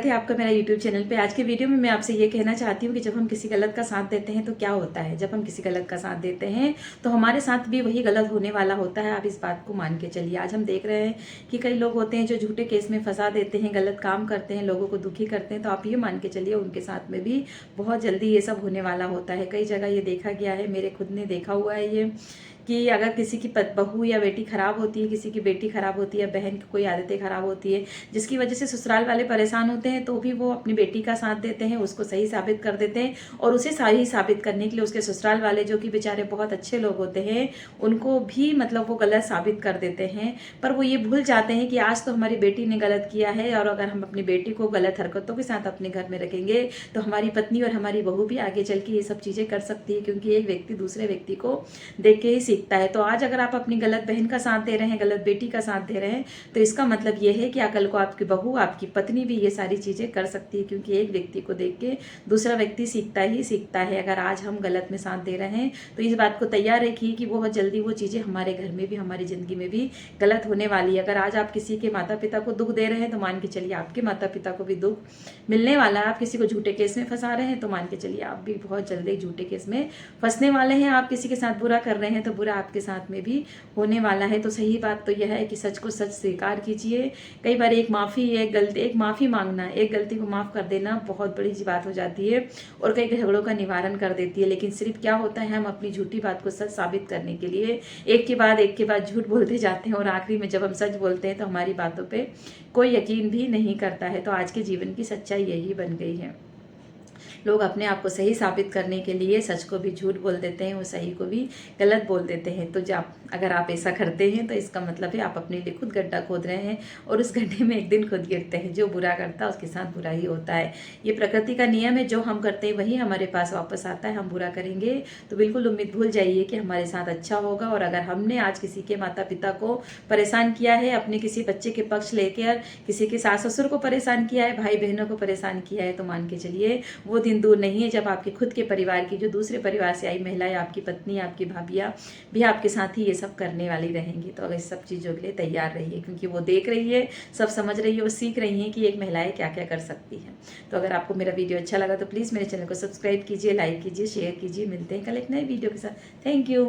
थे आपका मेरा YouTube चैनल पे। आज के वीडियो में मैं आपसे ये कहना चाहती हूँ कि जब हम किसी गलत का साथ देते हैं तो क्या होता है। जब हम किसी गलत का साथ देते हैं तो हमारे साथ भी वही गलत होने वाला होता है। आप इस बात को मान के चलिए। आज हम देख रहे हैं कि कई लोग होते हैं जो झूठे केस में फंसा देते हैं, गलत काम करते हैं, लोगों को दुखी करते हैं। तो आप ये मान के चलिए उनके साथ में भी बहुत जल्दी ये सब होने वाला होता है। कई जगह ये देखा गया है, मेरे खुद ने देखा हुआ है ये, कि अगर किसी की बहू या बेटी खराब होती है, किसी की बेटी खराब होती है, बहन की कोई आदतें खराब होती है, जिसकी वजह से ससुराल वाले परेशान होते हैं, तो भी वो अपनी बेटी का साथ देते हैं, उसको सही साबित कर देते हैं। और उसे सही साबित करने के लिए उसके ससुराल वाले, जो कि बेचारे बहुत अच्छे लोग होते हैं, उनको भी मतलब वो गलत साबित कर देते हैं। पर वो ये भूल जाते हैं कि आज तो हमारी बेटी ने गलत किया है, और अगर हम अपनी बेटी को गलत हरकतों के साथ अपने घर में रखेंगे तो हमारी पत्नी और हमारी बहू भी आगे चल के ये सब चीज़ें कर सकती है, क्योंकि एक व्यक्ति दूसरे व्यक्ति को देख के ही सीखता है। तो आज अगर आप अपनी गलत बहन का साथ दे रहे हैं, गलत बेटी का साथ दे रहे हैं, तो इसका मतलब ये है कि कल को आपकी बहू, आपकी पत्नी भी ये सारी चीज़ें कर सकती है, क्योंकि एक व्यक्ति को देख के दूसरा व्यक्ति सीखता ही सीखता है। अगर आज हम गलत में साथ दे रहे हैं तो इस बात को तैयार रखिए कि बहुत जल्दी वो चीज़ें हमारे घर में भी, हमारी ज़िंदगी में भी गलत होने वाली है। अगर आज आप किसी के माता पिता को दुख दे रहे हैं तो मान के चलिए आपके माता पिता को भी दुख मिलने वाला है। आप किसी को झूठे केस में फंसा रहे हैं तो मान के चलिए आप भी बहुत जल्दी झूठे केस में फंसने वाले हैं। आप किसी के साथ बुरा कर रहे हैं तो बुरा आपके साथ में भी होने वाला है। तो सही बात तो यह है कि सच को सच स्वीकार कीजिए। कई बार एक माफ़ी मांगना, एक गलती को माफ़ कर देना बहुत बड़ी सी बात हो जाती है और कई झगड़ों का निवारण कर देती है। लेकिन सिर्फ क्या होता है, हम अपनी झूठी बात को सच साबित करने के लिए एक के बाद झूठ बोलते जाते हैं, और आखिरी में जब हम सच बोलते हैं तो हमारी बातों पे कोई यकीन भी नहीं करता है। तो आज के जीवन की सच्चाई यही बन गई है। लोग अपने आप को सही साबित करने के लिए सच को भी झूठ बोल देते हैं और सही को भी गलत बोल देते हैं। तो जब अगर आप ऐसा करते हैं तो इसका मतलब है आप अपने लिए खुद गड्ढा खोद रहे हैं, और उस गड्ढे में एक दिन खुद गिरते हैं। जो बुरा करता है उसके साथ बुरा ही होता है। ये प्रकृति का नियम है, जो हम करते हैं वही हमारे पास वापस आता है। हम बुरा करेंगे तो बिल्कुल उम्मीद भूल जाइए कि हमारे साथ अच्छा होगा। और अगर हमने आज किसी के माता पिता को परेशान किया है, अपने किसी बच्चे के पक्ष लेकर किसी के सास ससुर को परेशान किया है, भाई बहनों को परेशान किया है, तो मान के चलिए वो दिन दूर नहीं है जब आपके खुद के परिवार की, जो दूसरे परिवार से आई महिलाएं, आपकी पत्नी, आपकी भाभियाँ भी आपके साथ ही ये सब करने वाली रहेंगी। तो अगर इस सब चीज़ों के लिए तैयार रहिए, क्योंकि वो देख रही है, सब समझ रही है, वो सीख रही है कि एक महिलाएं क्या क्या कर सकती हैं। तो अगर आपको मेरा वीडियो अच्छा लगा तो प्लीज़ मेरे चैनल को सब्सक्राइब कीजिए, लाइक कीजिए, शेयर कीजिए। मिलते हैं कल एक नए वीडियो के साथ। Thank you.